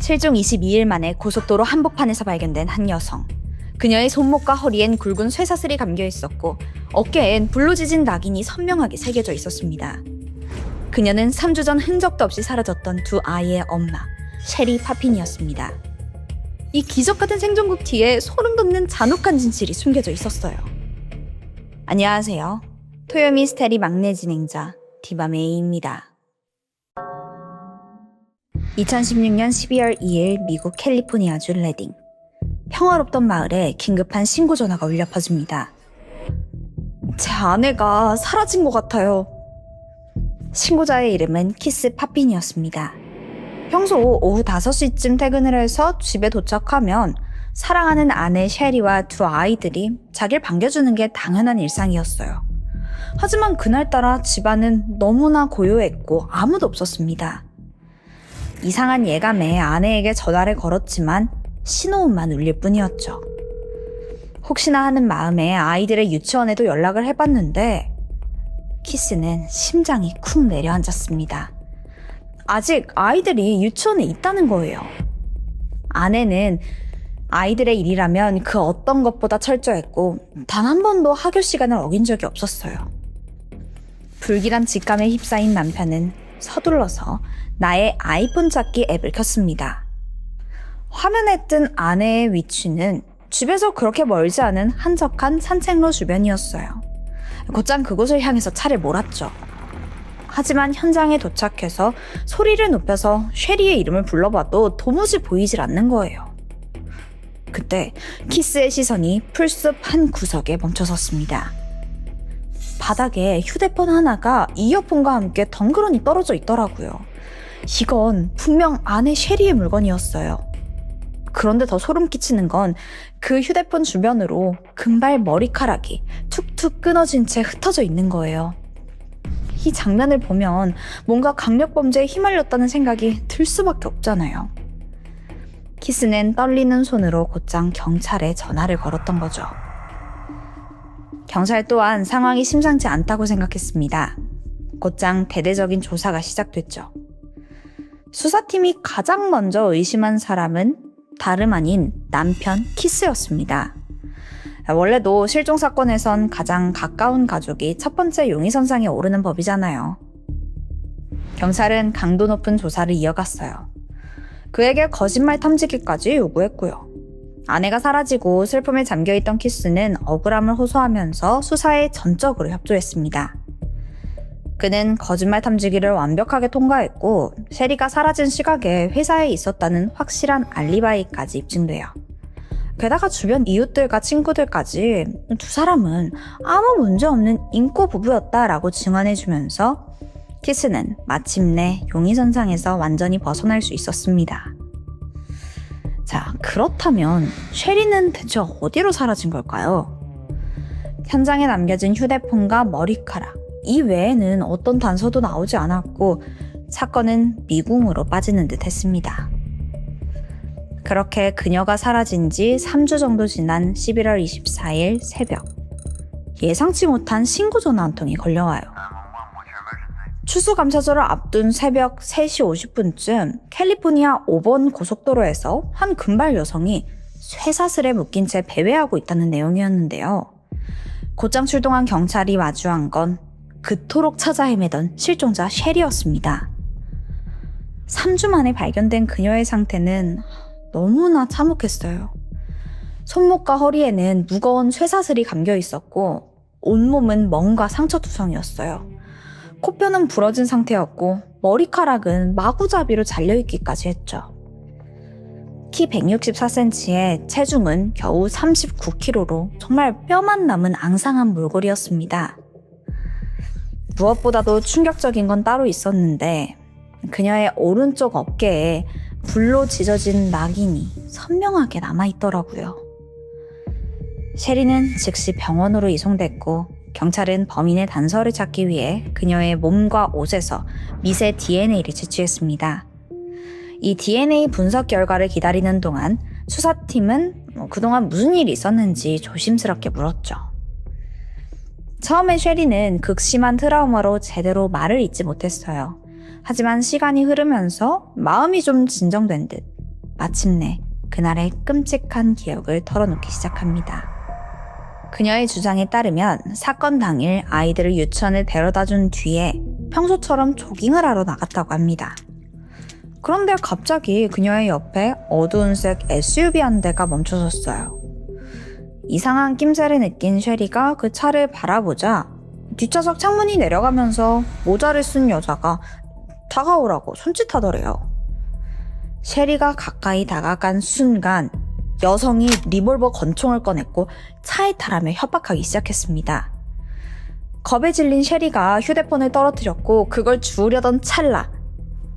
실종 22일 만에 고속도로 한복판에서 발견된 한 여성. 그녀의 손목과 허리엔 굵은 쇠사슬이 감겨 있었고 어깨엔 불로 지진 낙인이 선명하게 새겨져 있었습니다. 그녀는 3주 전 흔적도 없이 사라졌던 두 아이의 엄마, 셰리 파핀이었습니다. 이 기적같은 생존국 뒤에 소름 돋는 잔혹한 진실이 숨겨져 있었어요. 안녕하세요. 토요미스테리 막내 진행자 디바메이입니다. 2016년 12월 2일 미국 캘리포니아주 레딩. 평화롭던 마을에 긴급한 신고 전화가 울려 퍼집니다. 제 아내가 사라진 것 같아요. 신고자의 이름은 키스 파핀이었습니다. 평소 오후 5시쯤 퇴근을 해서 집에 도착하면 사랑하는 아내 셰리와 두 아이들이 자기를 반겨주는 게 당연한 일상이었어요. 하지만 그날따라 집안은 너무나 고요했고 아무도 없었습니다. 이상한 예감에 아내에게 전화를 걸었지만 신호음만 울릴 뿐이었죠. 혹시나 하는 마음에 아이들의 유치원에도 연락을 해봤는데 키스는 심장이 쿵 내려앉았습니다. 아직 아이들이 유치원에 있다는 거예요. 아내는 아이들의 일이라면 그 어떤 것보다 철저했고 단 한 번도 학교 시간을 어긴 적이 없었어요. 불길한 직감에 휩싸인 남편은 서둘러서 나의 아이폰 찾기 앱을 켰습니다. 화면에 뜬 아내의 위치는 집에서 그렇게 멀지 않은 한적한 산책로 주변이었어요. 곧장 그곳을 향해서 차를 몰았죠. 하지만 현장에 도착해서 소리를 높여서 셰리의 이름을 불러봐도 도무지 보이질 않는 거예요. 그때 키스의 시선이 풀숲 한 구석에 멈춰섰습니다. 바닥에 휴대폰 하나가 이어폰과 함께 덩그러니 떨어져 있더라고요. 이건 분명 아내 셰리의 물건이었어요. 그런데 더 소름 끼치는 건 그 휴대폰 주변으로 금발 머리카락이 툭툭 끊어진 채 흩어져 있는 거예요. 이 장면을 보면 뭔가 강력범죄에 휘말렸다는 생각이 들 수밖에 없잖아요. 키스는 떨리는 손으로 곧장 경찰에 전화를 걸었던 거죠. 경찰 또한 상황이 심상치 않다고 생각했습니다. 곧장 대대적인 조사가 시작됐죠. 수사팀이 가장 먼저 의심한 사람은 다름 아닌 남편 키스였습니다. 원래도 실종 사건에선 가장 가까운 가족이 첫 번째 용의선상에 오르는 법이잖아요. 경찰은 강도 높은 조사를 이어갔어요. 그에게 거짓말 탐지기까지 요구했고요. 아내가 사라지고 슬픔에 잠겨있던 키스는 억울함을 호소하면서 수사에 전적으로 협조했습니다. 그는 거짓말 탐지기를 완벽하게 통과했고 셰리가 사라진 시각에 회사에 있었다는 확실한 알리바이까지 입증돼요. 게다가 주변 이웃들과 친구들까지 두 사람은 아무 문제 없는 인고 부부였다라고 증언해주면서 키스는 마침내 용의선상에서 완전히 벗어날 수 있었습니다. 자, 그렇다면 셰리는 대체 어디로 사라진 걸까요? 현장에 남겨진 휴대폰과 머리카락, 이 외에는 어떤 단서도 나오지 않았고 사건은 미궁으로 빠지는 듯 했습니다. 그렇게 그녀가 사라진 지 3주 정도 지난 11월 24일 새벽, 예상치 못한 신고 전화 한 통이 걸려와요. 추수감사절을 앞둔 새벽 3시 50분쯤 캘리포니아 5번 고속도로에서 한 금발 여성이 쇠사슬에 묶인 채 배회하고 있다는 내용이었는데요. 곧장 출동한 경찰이 마주한 건 그토록 찾아 헤매던 실종자 셰리였습니다. 3주 만에 발견된 그녀의 상태는 너무나 참혹했어요. 손목과 허리에는 무거운 쇠사슬이 감겨 있었고 온몸은 멍과 상처투성이었어요. 코뼈는 부러진 상태였고 머리카락은 마구잡이로 잘려있기까지 했죠. 키 164cm에 체중은 겨우 39kg로 정말 뼈만 남은 앙상한 몰골이었습니다. 무엇보다도 충격적인 건 따로 있었는데 그녀의 오른쪽 어깨에 불로 지져진 낙인이 선명하게 남아있더라고요. 셰리는 즉시 병원으로 이송됐고 경찰은 범인의 단서를 찾기 위해 그녀의 몸과 옷에서 미세 DNA를 채취했습니다. 이 DNA 분석 결과를 기다리는 동안 수사팀은 그동안 무슨 일이 있었는지 조심스럽게 물었죠. 처음에 셰리는 극심한 트라우마로 제대로 말을 잇지 못했어요. 하지만 시간이 흐르면서 마음이 좀 진정된 듯 마침내 그날의 끔찍한 기억을 털어놓기 시작합니다. 그녀의 주장에 따르면 사건 당일 아이들을 유치원에 데려다 준 뒤에 평소처럼 조깅을 하러 나갔다고 합니다. 그런데 갑자기 그녀의 옆에 어두운 색 SUV 한 대가 멈춰섰어요. 이상한 낌새를 느낀 쉐리가 그 차를 바라보자 뒷좌석 창문이 내려가면서 모자를 쓴 여자가 다가오라고 손짓하더래요. 쉐리가 가까이 다가간 순간 여성이 리볼버 권총을 꺼냈고 차에 타라며 협박하기 시작했습니다. 겁에 질린 쉐리가 휴대폰을 떨어뜨렸고 그걸 주우려던 찰나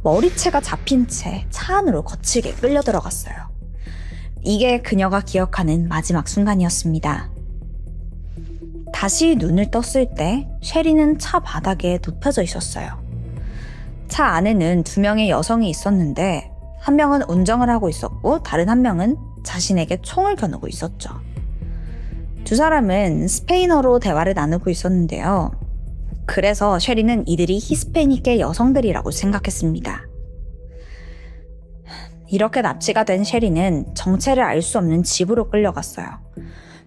머리채가 잡힌 채 차 안으로 거칠게 끌려 들어갔어요. 이게 그녀가 기억하는 마지막 순간이었습니다. 다시 눈을 떴을 때 쉐리는 차 바닥에 눕혀져 있었어요. 차 안에는 2명의 여성이 있었는데 한 명은 운전을 하고 있었고 다른 한 명은 자신에게 총을 겨누고 있었죠. 두 사람은 스페인어로 대화를 나누고 있었는데요. 그래서 쉐리는 이들이 히스패닉계 여성들이라고 생각했습니다. 이렇게 납치가 된 쉐리는 정체를 알 수 없는 집으로 끌려갔어요.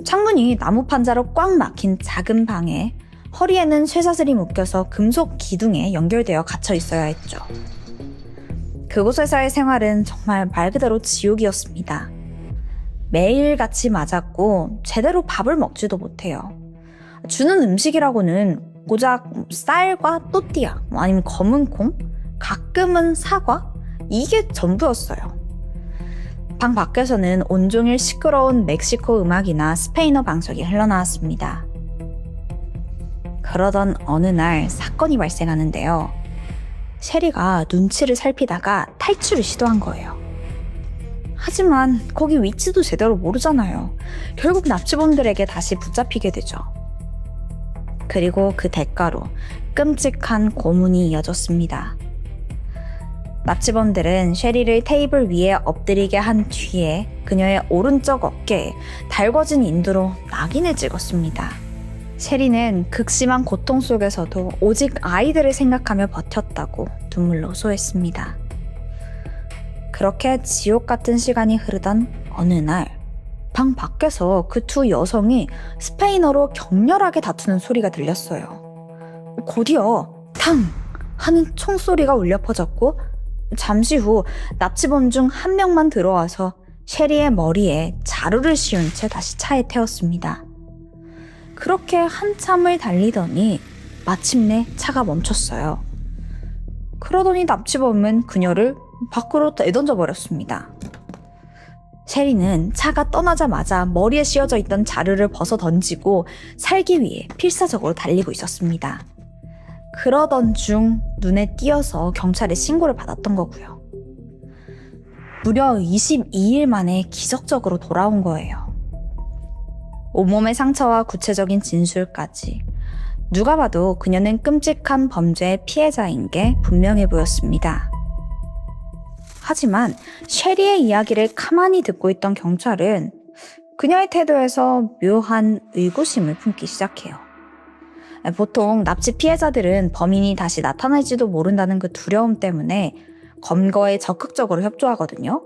창문이 나무 판자로 꽉 막힌 작은 방에 허리에는 쇠사슬이 묶여서 금속 기둥에 연결되어 갇혀 있어야 했죠. 그곳에서의 생활은 정말 말 그대로 지옥이었습니다. 매일같이 맞았고 제대로 밥을 먹지도 못해요. 주는 음식이라고는 고작 쌀과 또띠아, 아니면 검은 콩, 가끔은 사과? 이게 전부였어요. 방 밖에서는 온종일 시끄러운 멕시코 음악이나 스페인어 방송이 흘러나왔습니다. 그러던 어느 날 사건이 발생하는데요. 쉐리가 눈치를 살피다가 탈출을 시도한 거예요. 하지만 거기 위치도 제대로 모르잖아요. 결국 납치범들에게 다시 붙잡히게 되죠. 그리고 그 대가로 끔찍한 고문이 이어졌습니다. 납치범들은 쉐리를 테이블 위에 엎드리게 한 뒤에 그녀의 오른쪽 어깨에 달궈진 인두로 낙인을 찍었습니다. 쉐리는 극심한 고통 속에서도 오직 아이들을 생각하며 버텼다고 눈물로 호소했습니다. 그렇게 지옥 같은 시간이 흐르던 어느 날, 방 밖에서 그 두 여성이 스페인어로 격렬하게 다투는 소리가 들렸어요. 곧이어 탕! 하는 총소리가 울려 퍼졌고 잠시 후 납치범 중 한 명만 들어와서 쉐리의 머리에 자루를 씌운 채 다시 차에 태웠습니다. 그렇게 한참을 달리더니 마침내 차가 멈췄어요. 그러더니 납치범은 그녀를 밖으로 내던져 버렸습니다. 쉐리는 차가 떠나자마자 머리에 씌워져 있던 자루를 벗어 던지고 살기 위해 필사적으로 달리고 있었습니다. 그러던 중 눈에 띄어서 경찰에 신고를 받았던 거고요. 무려 22일 만에 기적적으로 돌아온 거예요. 온몸의 상처와 구체적인 진술까지 누가 봐도 그녀는 끔찍한 범죄의 피해자인 게 분명해 보였습니다. 하지만 쉐리의 이야기를 가만히 듣고 있던 경찰은 그녀의 태도에서 묘한 의구심을 품기 시작해요. 보통 납치 피해자들은 범인이 다시 나타날지도 모른다는 그 두려움 때문에 검거에 적극적으로 협조하거든요.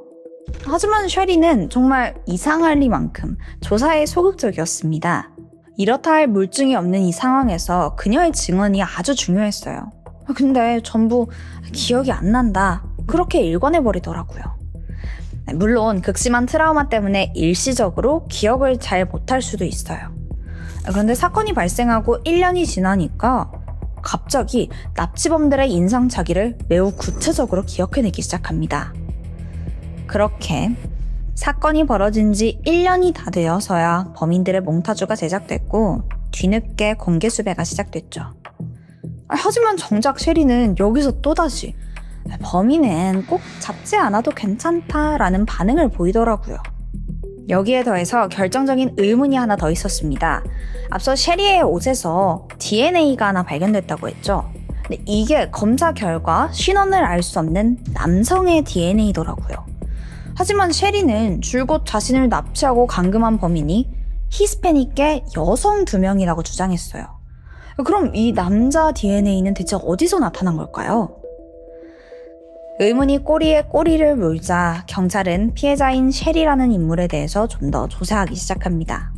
하지만 쉐리는 정말 이상할리만큼 조사에 소극적이었습니다. 이렇다 할 물증이 없는 이 상황에서 그녀의 증언이 아주 중요했어요. 근데 전부 기억이 안 난다. 그렇게 일관해버리더라고요. 물론 극심한 트라우마 때문에 일시적으로 기억을 잘 못할 수도 있어요. 그런데 사건이 발생하고 1년이 지나니까 갑자기 납치범들의 인상착의를 매우 구체적으로 기억해내기 시작합니다. 그렇게 사건이 벌어진 지 1년이 다 되어서야 범인들의 몽타주가 제작됐고 뒤늦게 공개 수배가 시작됐죠. 하지만 정작 쉐리는 여기서 또다시 범인은 꼭 잡지 않아도 괜찮다라는 반응을 보이더라고요. 여기에 더해서 결정적인 의문이 하나 더 있었습니다. 앞서 쉐리의 옷에서 DNA가 하나 발견됐다고 했죠. 근데 이게 검사 결과 신원을 알 수 없는 남성의 DNA더라고요. 하지만 쉐리는 줄곧 자신을 납치하고 감금한 범인이 히스패닉계 여성 2명이라고 주장했어요. 그럼 이 남자 DNA는 대체 어디서 나타난 걸까요? 의문이 꼬리에 꼬리를 물자 경찰은 피해자인 셰리라는 인물에 대해서 좀 더 조사하기 시작합니다.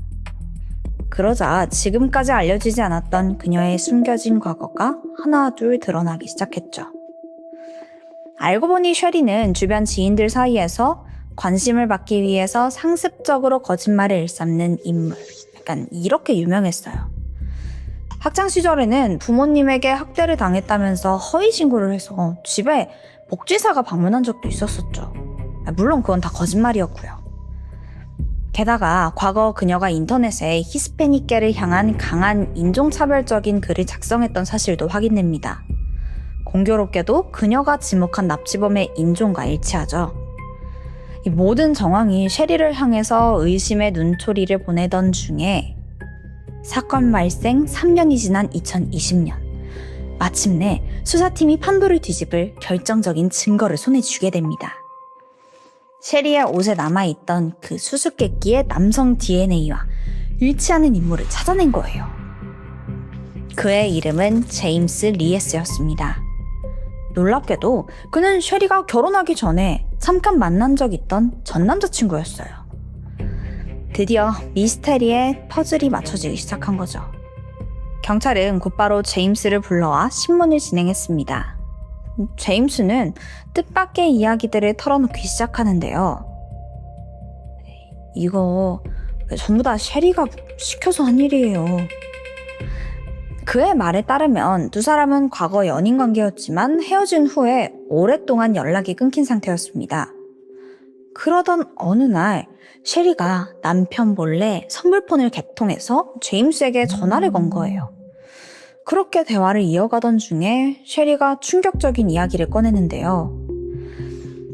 그러자 지금까지 알려지지 않았던 그녀의 숨겨진 과거가 하나 둘 드러나기 시작했죠. 알고 보니 셰리는 주변 지인들 사이에서 관심을 받기 위해서 상습적으로 거짓말을 일삼는 인물, 약간 이렇게 유명했어요. 학창 시절에는 부모님에게 학대를 당했다면서 허위 신고를 해서 집에 복지사가 방문한 적도 있었었죠. 물론 그건 다 거짓말이었고요. 게다가 과거 그녀가 인터넷에 히스패닉계를 향한 강한 인종차별적인 글을 작성했던 사실도 확인됩니다. 공교롭게도 그녀가 지목한 납치범의 인종과 일치하죠. 이 모든 정황이 셰리를 향해서 의심의 눈초리를 보내던 중에 사건 발생 3년이 지난 2020년 마침내 수사팀이 판도를 뒤집을 결정적인 증거를 손에 쥐게 됩니다. 셰리의 옷에 남아있던 그 수수께끼의 남성 DNA와 일치하는 인물을 찾아낸 거예요. 그의 이름은 제임스 리에스였습니다. 놀랍게도 그는 셰리가 결혼하기 전에 잠깐 만난 적 있던 전 남자친구였어요. 드디어 미스테리의 퍼즐이 맞춰지기 시작한 거죠. 경찰은 곧바로 제임스를 불러와 신문을 진행했습니다. 제임스는 뜻밖의 이야기들을 털어놓기 시작하는데요. 이거 전부 다 셰리가 시켜서 한 일이에요. 그의 말에 따르면 두 사람은 과거 연인 관계였지만 헤어진 후에 오랫동안 연락이 끊긴 상태였습니다. 그러던 어느 날 셰리가 남편 몰래 선물폰을 개통해서 제임스에게 전화를 건 거예요. 그렇게 대화를 이어가던 중에 셰리가 충격적인 이야기를 꺼내는데요.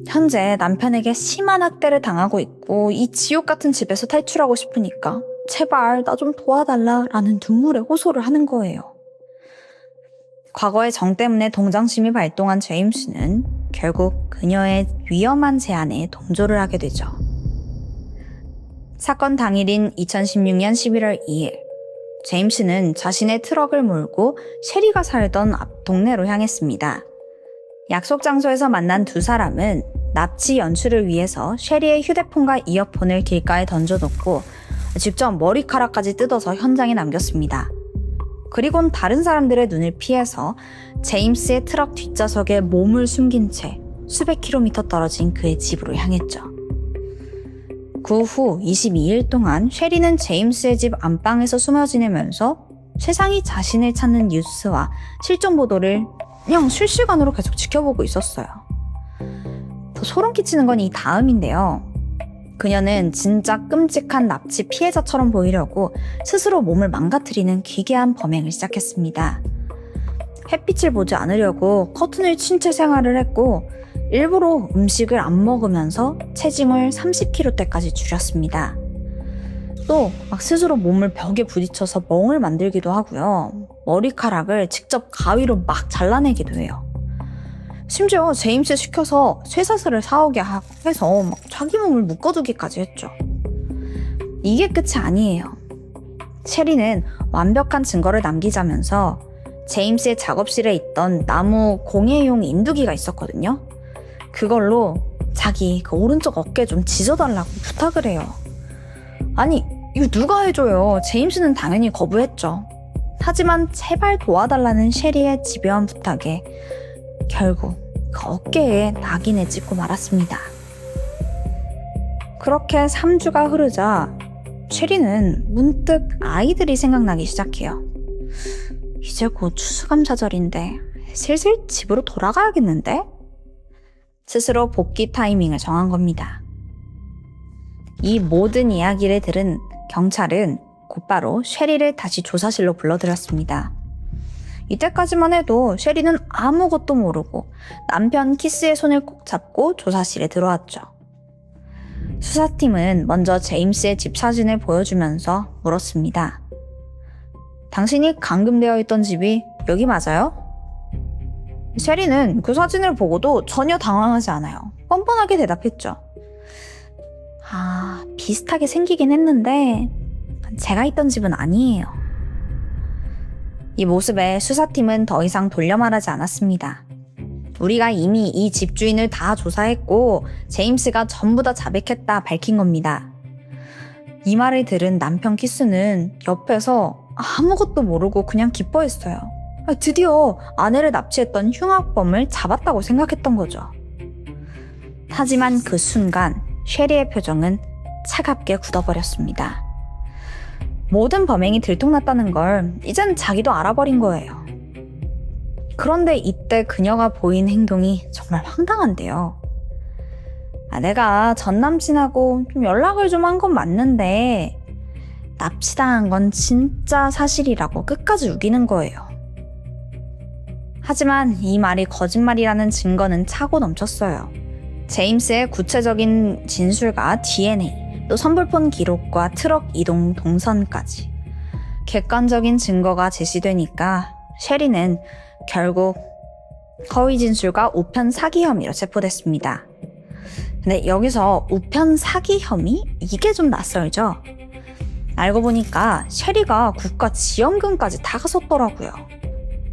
현재 남편에게 심한 학대를 당하고 있고 이 지옥 같은 집에서 탈출하고 싶으니까 제발 나 좀 도와달라라는 눈물의 호소를 하는 거예요. 과거의 정 때문에 동정심이 발동한 제임스는 결국 그녀의 위험한 제안에 동조를 하게 되죠. 사건 당일인 2016년 11월 2일 제임스는 자신의 트럭을 몰고 셰리가 살던 앞 동네로 향했습니다. 약속 장소에서 만난 두 사람은 납치 연출을 위해서 셰리의 휴대폰과 이어폰을 길가에 던져놓고 직접 머리카락까지 뜯어서 현장에 남겼습니다. 그리곤 다른 사람들의 눈을 피해서 제임스의 트럭 뒷좌석에 몸을 숨긴 채 수백 킬로미터 떨어진 그의 집으로 향했죠. 그 후 22일 동안 셰리는 제임스의 집 안방에서 숨어 지내면서 세상이 자신을 찾는 뉴스와 실종 보도를 그냥 실시간으로 계속 지켜보고 있었어요. 더 소름 끼치는 건 이 다음인데요. 그녀는 진짜 끔찍한 납치 피해자처럼 보이려고 스스로 몸을 망가뜨리는 기괴한 범행을 시작했습니다. 햇빛을 보지 않으려고 커튼을 친 채 생활을 했고 일부러 음식을 안 먹으면서 체중을 30kg대까지 줄였습니다. 또 막 스스로 몸을 벽에 부딪혀서 멍을 만들기도 하고요. 머리카락을 직접 가위로 막 잘라내기도 해요. 심지어 제임스 시켜서 쇠사슬을 사오게 해서 막 자기 몸을 묶어두기까지 했죠. 이게 끝이 아니에요. 셰리는 완벽한 증거를 남기자면서 제임스의 작업실에 있던 나무 공예용 인두기가 있었거든요. 그걸로 자기 그 오른쪽 어깨 좀 지져달라고 부탁을 해요. 아니, 이거 누가 해줘요? 제임스는 당연히 거부했죠. 하지만 제발 도와달라는 셰리의 집요한 부탁에 결국 그 어깨에 낙인을 찍고 말았습니다. 그렇게 3주가 흐르자 셰리는 문득 아이들이 생각나기 시작해요. 이제 곧 추수감사절인데 슬슬 집으로 돌아가야겠는데? 스스로 복귀 타이밍을 정한 겁니다. 이 모든 이야기를 들은 경찰은 곧바로 셰리를 다시 조사실로 불러들였습니다. 이때까지만 해도 셰리는 아무것도 모르고 남편 키스의 손을 꼭 잡고 조사실에 들어왔죠. 수사팀은 먼저 제임스의 집 사진을 보여주면서 물었습니다. 당신이 감금되어 있던 집이 여기 맞아요? 셰리는 그 사진을 보고도 전혀 당황하지 않아요. 뻔뻔하게 대답했죠. 비슷하게 생기긴 했는데 제가 있던 집은 아니에요. 이 모습에 수사팀은 더 이상 돌려 말하지 않았습니다. 우리가 이미 이 집주인을 다 조사했고 제임스가 전부 다 자백했다 밝힌 겁니다. 이 말을 들은 남편 키스는 옆에서 아무것도 모르고 그냥 기뻐했어요. 드디어 아내를 납치했던 흉악범을 잡았다고 생각했던 거죠. 하지만 그 순간 쉐리의 표정은 차갑게 굳어버렸습니다. 모든 범행이 들통났다는 걸 이젠 자기도 알아버린 거예요. 그런데 이때 그녀가 보인 행동이 정말 황당한데요. 내가 전 남친하고 좀 연락을 좀 한 건 맞는데 납치당한 건 진짜 사실이라고 끝까지 우기는 거예요. 하지만 이 말이 거짓말이라는 증거는 차고 넘쳤어요. 제임스의 구체적인 진술과 DNA, 또 선불폰 기록과 트럭 이동 동선까지 객관적인 증거가 제시되니까 셰리는 결국 허위 진술과 우편 사기 혐의로 체포됐습니다. 근데 여기서 우편 사기 혐의? 이게 좀 낯설죠? 알고 보니까 셰리가 국가 지원금까지 다 갔었더라고요.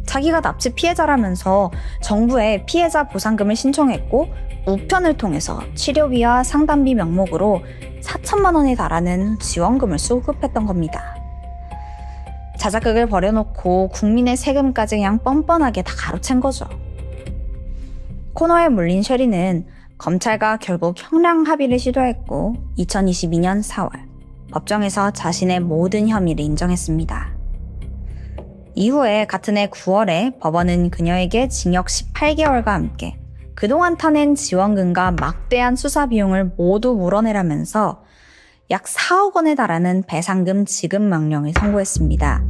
자기가 납치 피해자라면서 정부에 피해자 보상금을 신청했고 우편을 통해서 치료비와 상담비 명목으로 4천만 원에 달하는 지원금을 수급했던 겁니다. 자작극을 벌여놓고 국민의 세금까지 그냥 뻔뻔하게 다 가로챈 거죠. 코너에 물린 셰리는 검찰과 결국 형량 합의를 시도했고 2022년 4월 법정에서 자신의 모든 혐의를 인정했습니다. 이후에 같은 해 9월에 법원은 그녀에게 징역 18개월과 함께 그동안 타낸 지원금과 막대한 수사 비용을 모두 물어내라면서 약 4억 원에 달하는 배상금 지급 명령을 선고했습니다.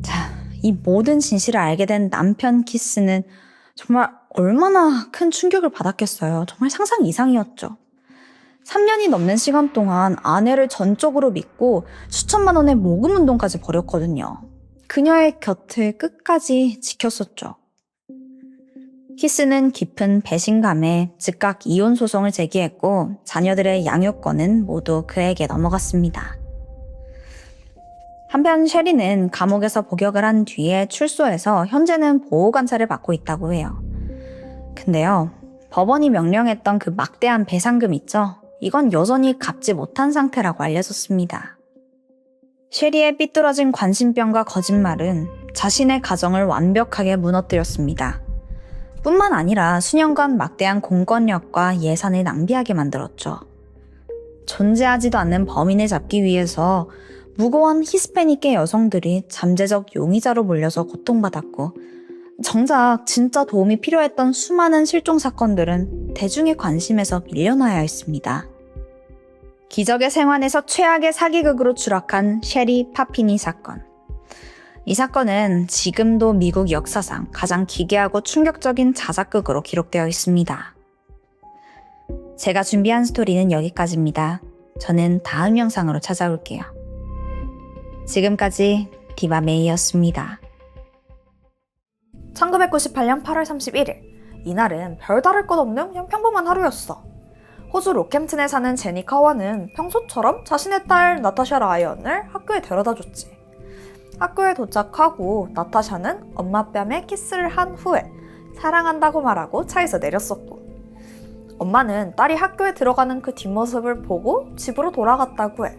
자, 이 모든 진실을 알게 된 남편 키스는 정말 얼마나 큰 충격을 받았겠어요. 정말 상상 이상이었죠. 3년이 넘는 시간 동안 아내를 전적으로 믿고 수천만 원의 모금 운동까지 벌였거든요. 그녀의 곁을 끝까지 지켰었죠. 키스는 깊은 배신감에 즉각 이혼 소송을 제기했고 자녀들의 양육권은 모두 그에게 넘어갔습니다. 한편 셰리는 감옥에서 복역을 한 뒤에 출소해서 현재는 보호관찰을 받고 있다고 해요. 근데요, 법원이 명령했던 그 막대한 배상금 있죠? 이건 여전히 갚지 못한 상태라고 알려졌습니다. 셰리의 삐뚤어진 관심병과 거짓말은 자신의 가정을 완벽하게 무너뜨렸습니다. 뿐만 아니라 수년간 막대한 공권력과 예산을 낭비하게 만들었죠. 존재하지도 않는 범인을 잡기 위해서 무고한 히스패닉계 여성들이 잠재적 용의자로 몰려서 고통받았고 정작 진짜 도움이 필요했던 수많은 실종 사건들은 대중의 관심에서 밀려나야 했습니다. 기적의 생환에서 최악의 사기극으로 추락한 셰리 파피니 사건. 이 사건은 지금도 미국 역사상 가장 기괴하고 충격적인 자작극으로 기록되어 있습니다. 제가 준비한 스토리는 여기까지입니다. 저는 다음 영상으로 찾아올게요. 지금까지 디바메이였습니다. 1998년 8월 31일. 이날은 별다를 것 없는 그냥 평범한 하루였어. 호주 로캠튼에 사는 제니 카와는 평소처럼 자신의 딸 나타샤 라이언을 학교에 데려다줬지. 학교에 도착하고 나타샤는 엄마 뺨에 키스를 한 후에 사랑한다고 말하고 차에서 내렸었고, 엄마는 딸이 학교에 들어가는 그 뒷모습을 보고 집으로 돌아갔다고 해.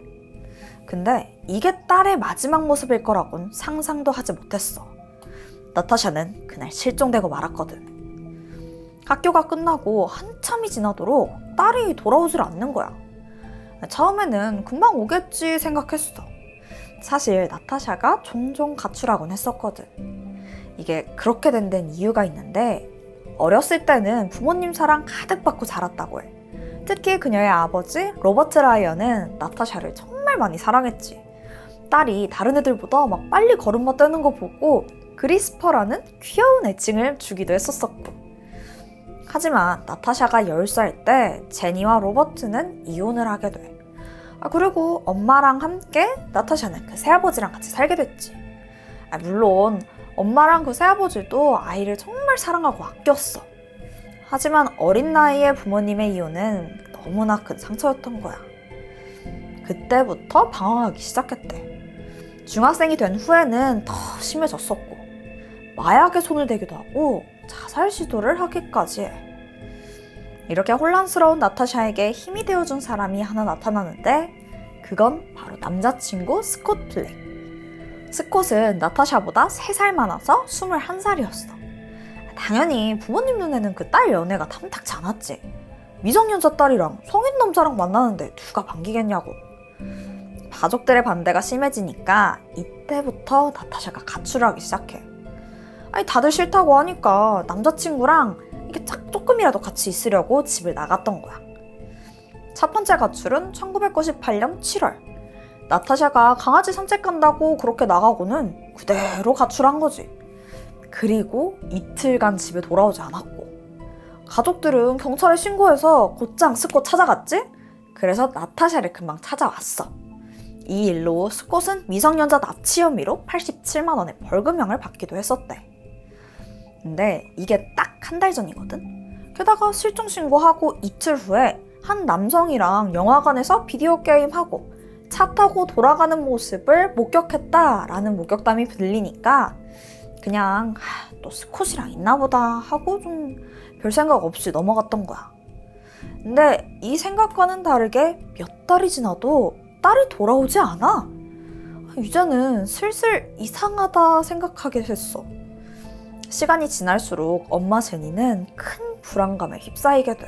근데 이게 딸의 마지막 모습일 거라곤 상상도 하지 못했어. 나타샤는 그날 실종되고 말았거든. 학교가 끝나고 한참이 지나도록 딸이 돌아오질 않는 거야. 처음에는 금방 오겠지 생각했어. 사실 나타샤가 종종 가출하곤 했었거든. 이게 그렇게 된 데는 이유가 있는데, 어렸을 때는 부모님 사랑 가득 받고 자랐다고 해. 특히 그녀의 아버지 로버트 라이언은 나타샤를 정말 많이 사랑했지. 딸이 다른 애들보다 막 빨리 걸음마 떼는 거 보고 그리스퍼라는 귀여운 애칭을 주기도 했었었고. 하지만 나타샤가 10살 때 제니와 로버트는 이혼을 하게 돼. 그리고 엄마랑 함께 나타샤는 그 새아버지랑 같이 살게 됐지. 물론 엄마랑 그 새아버지도 아이를 정말 사랑하고 아꼈어. 하지만 어린 나이에 부모님의 이혼은 너무나 큰 상처였던 거야. 그때부터 방황하기 시작했대. 중학생이 된 후에는 더 심해졌었고, 마약에 손을 대기도 하고 자살 시도를 하기까지 해. 이렇게 혼란스러운 나타샤에게 힘이 되어준 사람이 하나 나타나는데 그건 바로 남자친구 스콧 블랙. 스콧은 나타샤보다 3살 많아서 21살이었어. 당연히 부모님 눈에는 그 딸 연애가 탐탁치 않았지. 미성년자 딸이랑 성인 남자랑 만나는데 누가 반기겠냐고. 가족들의 반대가 심해지니까 이때부터 나타샤가 가출을 하기 시작해. 아니 다들 싫다고 하니까 남자친구랑 이게 조금이라도 같이 있으려고 집을 나갔던 거야. 첫 번째 가출은 1998년 7월. 나타샤가 강아지 산책 간다고 그렇게 나가고는 그대로 가출한 거지. 그리고 이틀간 집에 돌아오지 않았고. 가족들은 경찰에 신고해서 곧장 스콧 찾아갔지? 그래서 나타샤를 금방 찾아왔어. 이 일로 스콧은 미성년자 납치 혐의로 87만 원의 벌금형을 받기도 했었대. 근데 이게 딱 한 달 전이거든? 게다가 실종 신고하고 이틀 후에 한 남성이랑 영화관에서 비디오 게임하고 차 타고 돌아가는 모습을 목격했다라는 목격담이 들리니까 그냥 또 스콧이랑 있나 보다 하고 좀 별 생각 없이 넘어갔던 거야. 근데 이 생각과는 다르게 몇 달이 지나도 딸이 돌아오지 않아. 이제는 슬슬 이상하다 생각하게 됐어. 시간이 지날수록 엄마 제니는 큰 불안감에 휩싸이게 돼.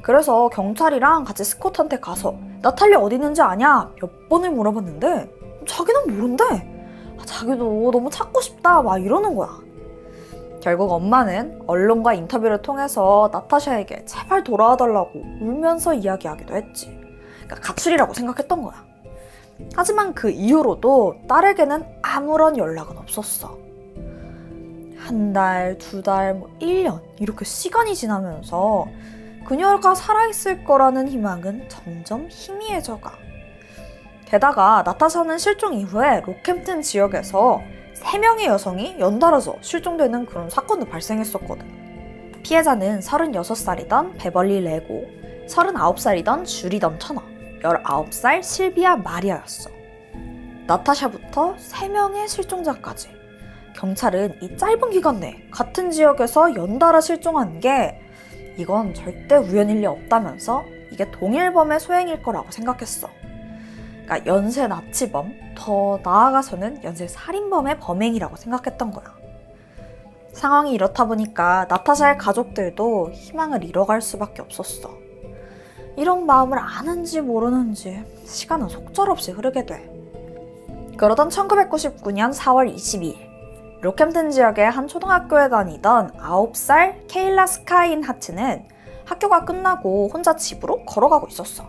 그래서 경찰이랑 같이 스콧한테 가서 나탈리 어디 있는지 아냐? 몇 번을 물어봤는데 자기는 모른대. 자기도 너무 찾고 싶다 막 이러는 거야. 결국 엄마는 언론과 인터뷰를 통해서 나타샤에게 제발 돌아와달라고 울면서 이야기하기도 했지. 그러니까 가출이라고 생각했던 거야. 하지만 그 이후로도 딸에게는 아무런 연락은 없었어. 한 달, 2달, 1년 이렇게 시간이 지나면서 그녀가 살아있을 거라는 희망은 점점 희미해져가. 게다가 나타샤는 실종 이후에 로캠튼 지역에서 3명의 여성이 연달아서 실종되는 그런 사건도 발생했었거든. 피해자는 36살이던 베벌리 레고, 39살이던 주리던 터너, 19살 실비아 마리아였어. 나타샤부터 3명의 실종자까지. 경찰은 이 짧은 기간 내 같은 지역에서 연달아 실종한 게 이건 절대 우연일 리 없다면서 이게 동일범의 소행일 거라고 생각했어. 그러니까 연쇄 납치범, 더 나아가서는 연쇄 살인범의 범행이라고 생각했던 거야. 상황이 이렇다 보니까 나타샤의 가족들도 희망을 잃어갈 수밖에 없었어. 이런 마음을 아는지 모르는지 시간은 속절없이 흐르게 돼. 그러던 1999년 4월 22일 로캠튼 지역의 한 초등학교에 다니던 9살 케일라 스카인 하츠는 학교가 끝나고 혼자 집으로 걸어가고 있었어.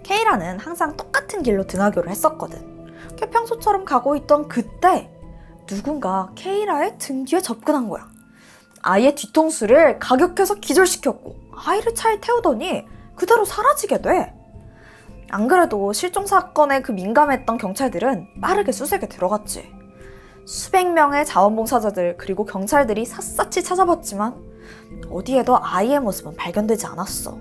케이라는 항상 똑같은 길로 등하교를 했었거든. 평소처럼 가고 있던 그때 누군가 케이라의 등 뒤에 접근한 거야. 아이의 뒤통수를 가격해서 기절시켰고 아이를 차에 태우더니 그대로 사라지게 돼. 안 그래도 실종 사건에 민감했던 경찰들은 빠르게 수색에 들어갔지. 수백 명의 자원봉사자들 그리고 경찰들이 샅샅이 찾아봤지만 어디에도 아이의 모습은 발견되지 않았어.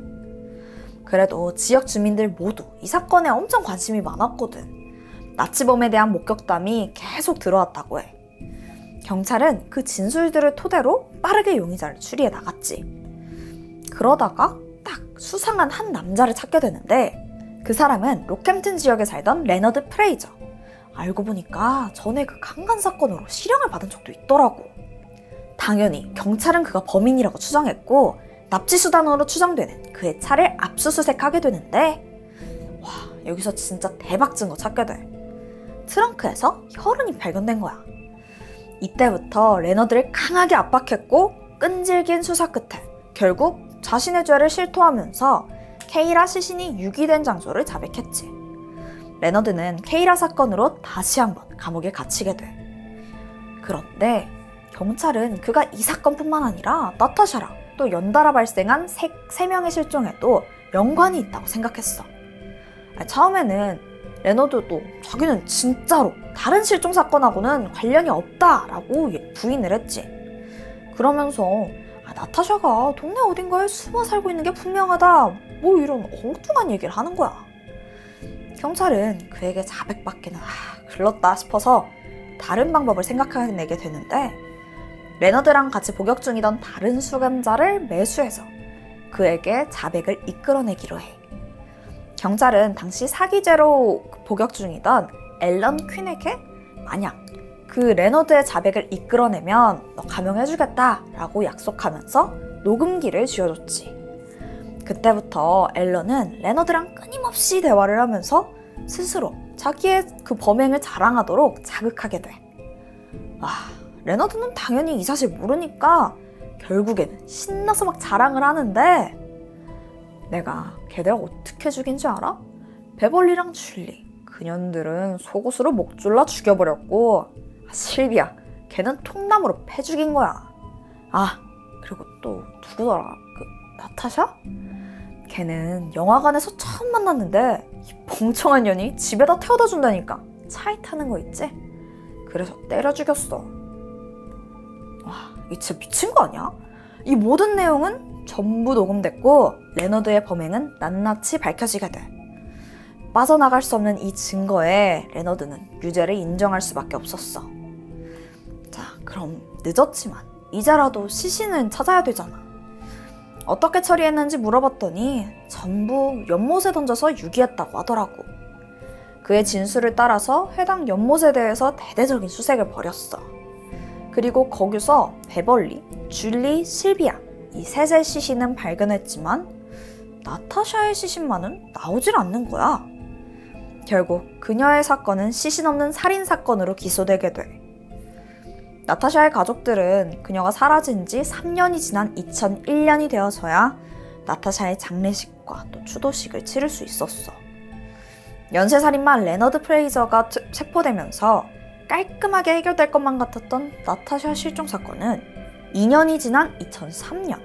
그래도 지역 주민들 모두 이 사건에 엄청 관심이 많았거든. 납치범에 대한 목격담이 계속 들어왔다고 해. 경찰은 그 진술들을 토대로 빠르게 용의자를 추리해 나갔지. 그러다가 딱 수상한 한 남자를 찾게 되는데 그 사람은 로캠튼 지역에 살던 레너드 프레이저. 알고 보니까 전에 그 강간 사건으로 실형을 받은 적도 있더라고. 당연히 경찰은 그가 범인이라고 추정했고 납치수단으로 추정되는 그의 차를 압수수색하게 되는데 와, 여기서 진짜 대박 증거 찾게 돼. 트렁크에서 혈흔이 발견된 거야. 이때부터 레너드를 강하게 압박했고 끈질긴 수사 끝에 결국 자신의 죄를 실토하면서 케이라 시신이 유기된 장소를 자백했지. 레너드는 케이라 사건으로 다시 한번 감옥에 갇히게 돼. 그런데 경찰은 그가 이 사건뿐만 아니라 나타샤랑 또 연달아 발생한 3명의 실종에도 연관이 있다고 생각했어. 처음에는 레너드도 자기는 진짜로 다른 실종 사건하고는 관련이 없다라고 부인을 했지. 그러면서 나타샤가 동네 어딘가에 숨어 살고 있는 게 분명하다 뭐 이런 엉뚱한 얘기를 하는 거야. 경찰은 그에게 자백받기는 글렀다 싶어서 다른 방법을 생각해내게 되는데 레너드랑 같이 복역 중이던 다른 수감자를 매수해서 그에게 자백을 이끌어내기로 해. 경찰은 당시 사기죄로 복역 중이던 앨런 퀸에게 만약 그 레너드의 자백을 이끌어내면 너 감형해주겠다 라고 약속하면서 녹음기를 쥐어줬지. 그때부터 앨런은 레너드랑 끊임없이 대화를 하면서 스스로 자기의 그 범행을 자랑하도록 자극하게 돼. 레너드는 당연히 이 사실 모르니까 결국에는 신나서 막 자랑을 하는데, 내가 걔들 어떻게 죽인 줄 알아? 베벌리랑 줄리, 그년들은 속옷으로 목 졸라 죽여버렸고, 실비야, 걔는 통나무로 패 죽인 거야. 그리고 또 누구더라? 나타샤? 걔는 영화관에서 처음 만났는데 이 멍청한 년이 집에다 태워다 준다니까. 차에 타는 거 있지? 그래서 때려 죽였어. 이 진짜 미친 거 아니야? 이 모든 내용은 전부 녹음됐고 레너드의 범행은 낱낱이 밝혀지게 돼. 빠져나갈 수 없는 이 증거에 레너드는 유죄를 인정할 수밖에 없었어. 자, 그럼 늦었지만 이제라도 시신은 찾아야 되잖아. 어떻게 처리했는지 물어봤더니 전부 연못에 던져서 유기했다고 하더라고. 그의 진술을 따라서 해당 연못에 대해서 대대적인 수색을 벌였어. 그리고 거기서 베벌리, 줄리, 실비아 이 셋의 시신은 발견했지만 나타샤의 시신만은 나오질 않는 거야. 결국 그녀의 사건은 시신 없는 살인 사건으로 기소되게 돼. 나타샤의 가족들은 그녀가 사라진 지 3년이 지난 2001년이 되어서야 나타샤의 장례식과 또 추도식을 치를 수 있었어. 연쇄살인마 레너드 프레이저가 체포되면서 깔끔하게 해결될 것만 같았던 나타샤 실종 사건은 2년이 지난 2003년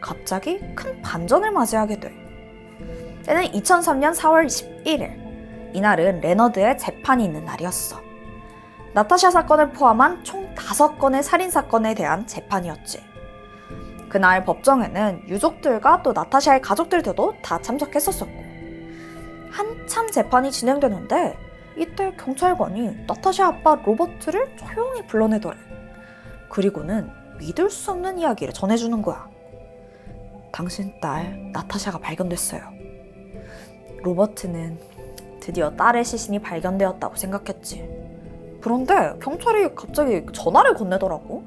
갑자기 큰 반전을 맞이하게 돼. 때는 2003년 4월 21일. 이날은 레너드의 재판이 있는 날이었어. 나타샤 사건을 포함한 총 5건의 살인사건에 대한 재판이었지. 그날 법정에는 유족들과 또 나타샤의 가족들도 다 참석했었었고, 한참 재판이 진행되는데 이때 경찰관이 나타샤 아빠 로버트를 조용히 불러내더래. 그리고는 믿을 수 없는 이야기를 전해주는 거야. 당신 딸 나타샤가 발견됐어요. 로버트는 드디어 딸의 시신이 발견되었다고 생각했지. 그런데 경찰이 갑자기 전화를 건네더라고.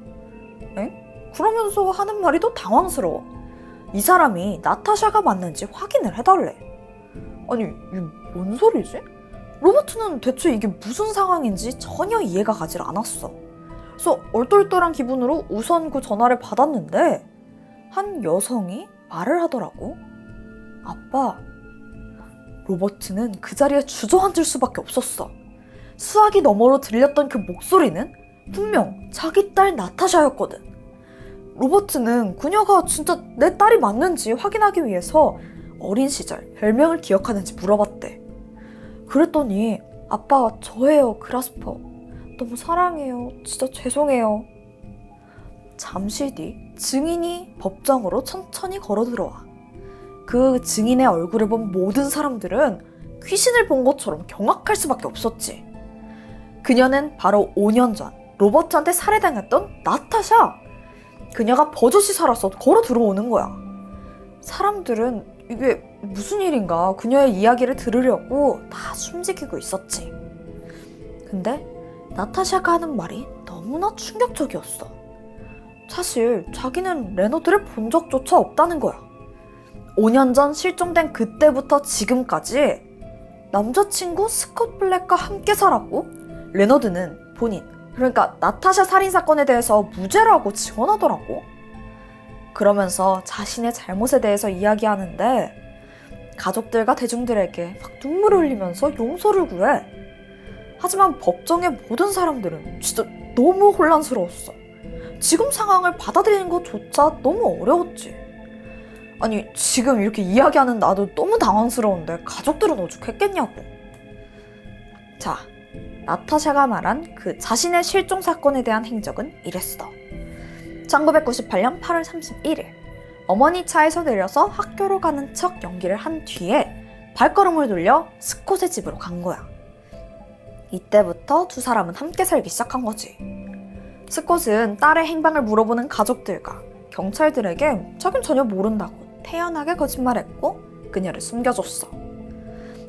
그러면서 하는 말이 더 당황스러워. 이 사람이 나타샤가 맞는지 확인을 해달래. 아니, 이게 뭔 소리지? 로버트는 대체 이게 무슨 상황인지 전혀 이해가 가질 않았어. 그래서 얼떨떨한 기분으로 우선 그 전화를 받았는데 한 여성이 말을 하더라고. 아빠. 로버트는 그 자리에 주저앉을 수밖에 없었어. 수화기 너머로 들렸던 그 목소리는 분명 자기 딸 나타샤였거든. 로버트는 그녀가 진짜 내 딸이 맞는지 확인하기 위해서 어린 시절 별명을 기억하는지 물어봤대. 그랬더니 아빠 저예요, 그라스퍼. 너무 사랑해요. 진짜 죄송해요. 잠시 뒤 증인이 법정으로 천천히 걸어 들어와. 그 증인의 얼굴을 본 모든 사람들은 귀신을 본 것처럼 경악할 수밖에 없었지. 그녀는 바로 5년 전 로버트한테 살해당했던 나타샤. 그녀가 버젓이 살아서 걸어 들어오는 거야. 사람들은 이게 무슨 일인가 그녀의 이야기를 들으려고 다 숨지키고 있었지. 근데 나타샤가 하는 말이 너무나 충격적이었어. 사실 자기는 레너드를 본 적조차 없다는 거야. 5년 전 실종된 그때부터 지금까지 남자친구 스콧 블랙과 함께 살았고, 레너드는 본인, 그러니까 나타샤 살인사건에 대해서 무죄라고 증언하더라고. 그러면서 자신의 잘못에 대해서 이야기하는데 가족들과 대중들에게 막 눈물을 흘리면서 용서를 구해. 하지만 법정의 모든 사람들은 진짜 너무 혼란스러웠어. 지금 상황을 받아들이는 것조차 너무 어려웠지. 아니, 지금 이렇게 이야기하는 나도 너무 당황스러운데 가족들은 오죽했겠냐고. 자, 나타샤가 말한 그 자신의 실종 사건에 대한 행적은 이랬어. 1998년 8월 31일 어머니 차에서 내려서 학교로 가는 척 연기를 한 뒤에 발걸음을 돌려 스콧의 집으로 간 거야. 이때부터 두 사람은 함께 살기 시작한 거지. 스콧은 딸의 행방을 물어보는 가족들과 경찰들에게 자긴 전혀 모른다고 태연하게 거짓말했고 그녀를 숨겨줬어.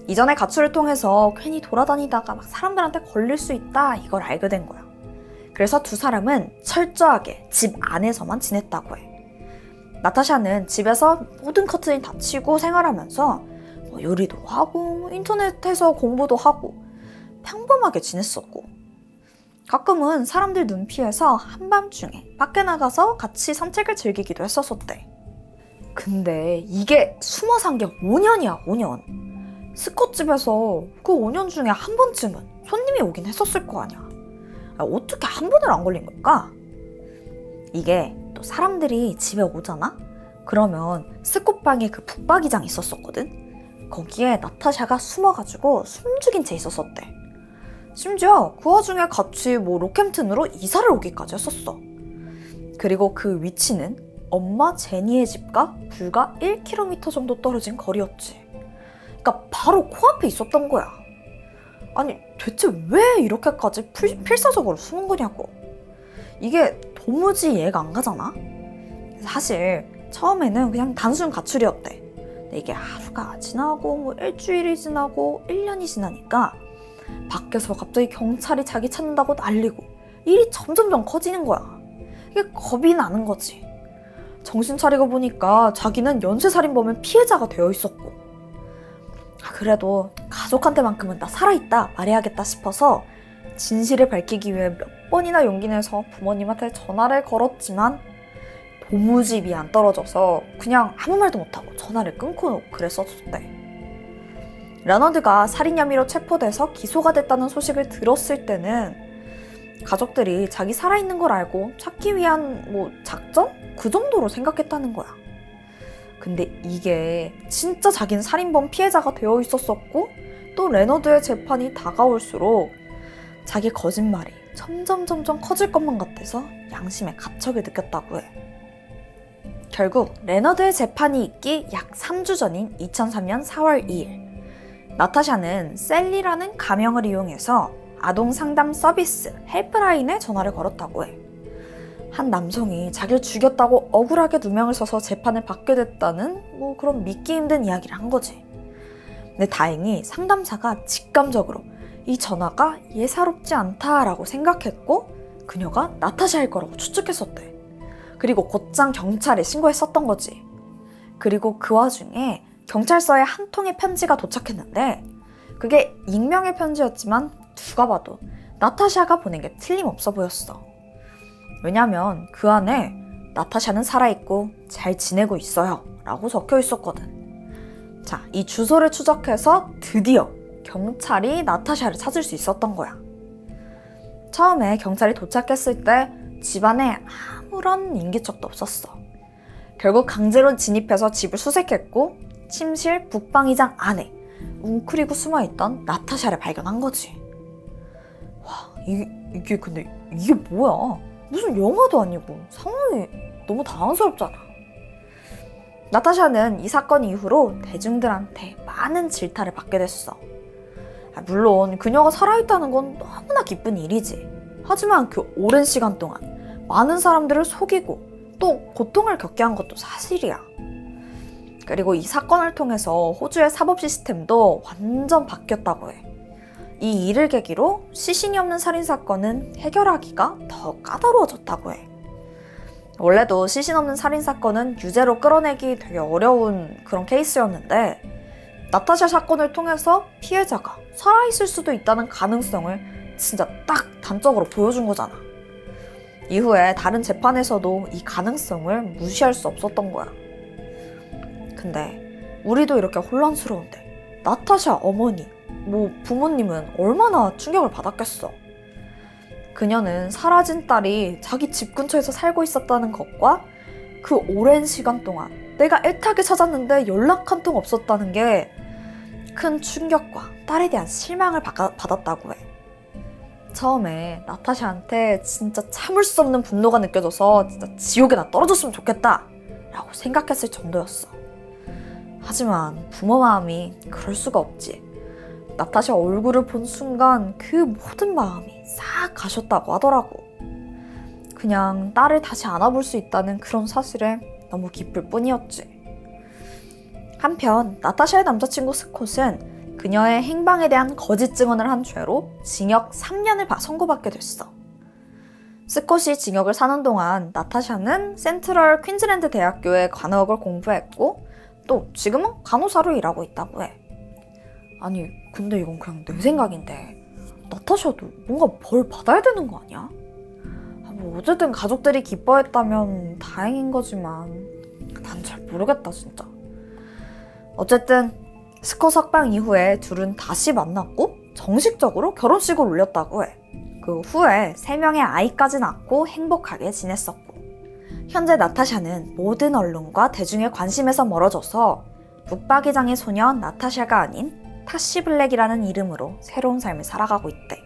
이전에 가출을 통해서 괜히 돌아다니다가 막 사람들한테 걸릴 수 있다 이걸 알게 된 거야. 그래서 두 사람은 철저하게 집 안에서만 지냈다고 해. 나타샤는 집에서 모든 커튼이 닫히고 생활하면서 요리도 하고 인터넷에서 공부도 하고 평범하게 지냈었고, 가끔은 사람들 눈 피해서 한밤중에 밖에 나가서 같이 산책을 즐기기도 했었었대. 근데 이게 숨어 산 게 5년이야, 5년. 스콧 집에서 그 5년 중에 한 번쯤은 손님이 오긴 했었을 거 아니야. 어떻게 한 번을 안 걸린 걸까? 이게 또 사람들이 집에 오잖아? 그러면 스콧방에 그 북박이장이 있었었거든? 거기에 나타샤가 숨어가지고 숨죽인 채 있었었대. 심지어 그 와중에 같이 로캠튼으로 이사를 오기까지 했었어. 그리고 그 위치는 엄마 제니의 집과 불과 1km 정도 떨어진 거리였지. 그러니까 바로 코앞에 있었던 거야. 아니 대체 왜 이렇게까지 필사적으로 숨은 거냐고. 이게 도무지 이해가 안 가잖아. 사실 처음에는 그냥 단순 가출이었대. 근데 이게 하루가 지나고 일주일이 지나고 1년이 지나니까 밖에서 갑자기 경찰이 자기 찾는다고 난리고 일이 점점점 커지는 거야. 이게 겁이 나는 거지. 정신 차리고 보니까 자기는 연쇄살인범의 피해자가 되어 있었고, 그래도 가족한테만큼은 나 살아있다 말해야겠다 싶어서 진실을 밝히기 위해 몇 번이나 용기 내서 부모님한테 전화를 걸었지만 도무지 입이 안 떨어져서 그냥 아무 말도 못하고 전화를 끊고 그랬었대. 레너드가 살인 혐의로 체포돼서 기소가 됐다는 소식을 들었을 때는 가족들이 자기 살아있는 걸 알고 찾기 위한 작전? 그 정도로 생각했다는 거야. 근데 이게 진짜 자기는 살인범 피해자가 되어 있었었고, 또 레너드의 재판이 다가올수록 자기 거짓말이 점점 커질 것만 같아서 양심의 가책을 느꼈다고 해. 결국 레너드의 재판이 있기 약 3주 전인 2003년 4월 2일, 나타샤는 셀리라는 가명을 이용해서 아동 상담 서비스 헬프라인에 전화를 걸었다고 해. 한 남성이 자기를 죽였다고 억울하게 누명을 써서 재판을 받게 됐다는 그런 믿기 힘든 이야기를 한 거지. 근데 다행히 상담사가 직감적으로 이 전화가 예사롭지 않다라고 생각했고 그녀가 나타샤일 거라고 추측했었대. 그리고 곧장 경찰에 신고했었던 거지. 그리고 그 와중에 경찰서에 한 통의 편지가 도착했는데 그게 익명의 편지였지만 누가 봐도 나타샤가 보낸 게 틀림없어 보였어. 왜냐면 그 안에 나타샤는 살아있고 잘 지내고 있어요 라고 적혀 있었거든. 자, 이 주소를 추적해서 드디어 경찰이 나타샤를 찾을 수 있었던 거야. 처음에 경찰이 도착했을 때 집안에 아무런 인기척도 없었어. 결국 강제로 진입해서 집을 수색했고 침실 북방이장 안에 웅크리고 숨어있던 나타샤를 발견한 거지. 와, 이게 근데 이게 뭐야? 무슨 영화도 아니고 상황이 너무 당황스럽잖아. 나타샤는 이 사건 이후로 대중들한테 많은 질타를 받게 됐어. 물론 그녀가 살아있다는 건 너무나 기쁜 일이지. 하지만 그 오랜 시간 동안 많은 사람들을 속이고 또 고통을 겪게 한 것도 사실이야. 그리고 이 사건을 통해서 호주의 사법 시스템도 완전 바뀌었다고 해. 이 일을 계기로 시신이 없는 살인사건은 해결하기가 더 까다로워졌다고 해. 원래도 시신 없는 살인사건은 유죄로 끌어내기 되게 어려운 그런 케이스였는데 나타샤 사건을 통해서 피해자가 살아있을 수도 있다는 가능성을 진짜 딱 단적으로 보여준 거잖아. 이후에 다른 재판에서도 이 가능성을 무시할 수 없었던 거야. 근데 우리도 이렇게 혼란스러운데 나타샤 어머니, 부모님은 얼마나 충격을 받았겠어. 그녀는 사라진 딸이 자기 집 근처에서 살고 있었다는 것과 그 오랜 시간 동안 내가 애타게 찾았는데 연락 한 통 없었다는 게 큰 충격과 딸에 대한 실망을 받았다고 해. 처음에 나타샤한테 진짜 참을 수 없는 분노가 느껴져서 진짜 지옥에 나 떨어졌으면 좋겠다 라고 생각했을 정도였어. 하지만 부모 마음이 그럴 수가 없지. 나타샤 얼굴을 본 순간 그 모든 마음이 싹 가셨다고 하더라고. 그냥 딸을 다시 안아볼 수 있다는 그런 사실에 너무 기쁠 뿐이었지. 한편 나타샤의 남자친구 스콧은 그녀의 행방에 대한 거짓 증언을 한 죄로 징역 3년을 선고받게 됐어. 스콧이 징역을 사는 동안 나타샤는 센트럴 퀸즐랜드 대학교의 간호학을 공부했고 또 지금은 간호사로 일하고 있다고 해. 아니 근데 이건 그냥 내 생각인데 나타샤도 뭔가 벌 받아야 되는 거 아니야? 뭐 어쨌든 가족들이 기뻐했다면 다행인 거지만 난 잘 모르겠다 진짜. 어쨌든 스콧 석방 이후에 둘은 다시 만났고 정식적으로 결혼식을 올렸다고 해. 그 후에 3명의 아이까지 낳고 행복하게 지냈었고, 현재 나타샤는 모든 언론과 대중의 관심에서 멀어져서 북박이장의 소녀 나타샤가 아닌 타시 블랙이라는 이름으로 새로운 삶을 살아가고 있대.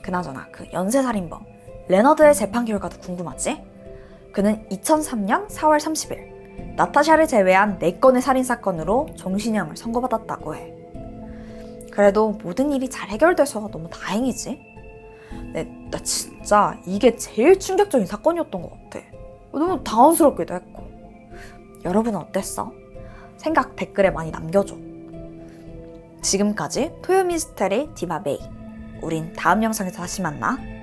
그나저나 그 연쇄살인범 레너드의 재판 결과도 궁금하지? 그는 2003년 4월 30일 나타샤를 제외한 4건의 살인사건으로 종신형을 선고받았다고 해. 그래도 모든 일이 잘 해결돼서 너무 다행이지? 나 진짜 이게 제일 충격적인 사건이었던 것 같아. 너무 당황스럽기도 했고. 여러분은 어땠어? 생각 댓글에 많이 남겨줘. 지금까지 토요 미스테리 디바 메이. 우린 다음 영상에서 다시 만나.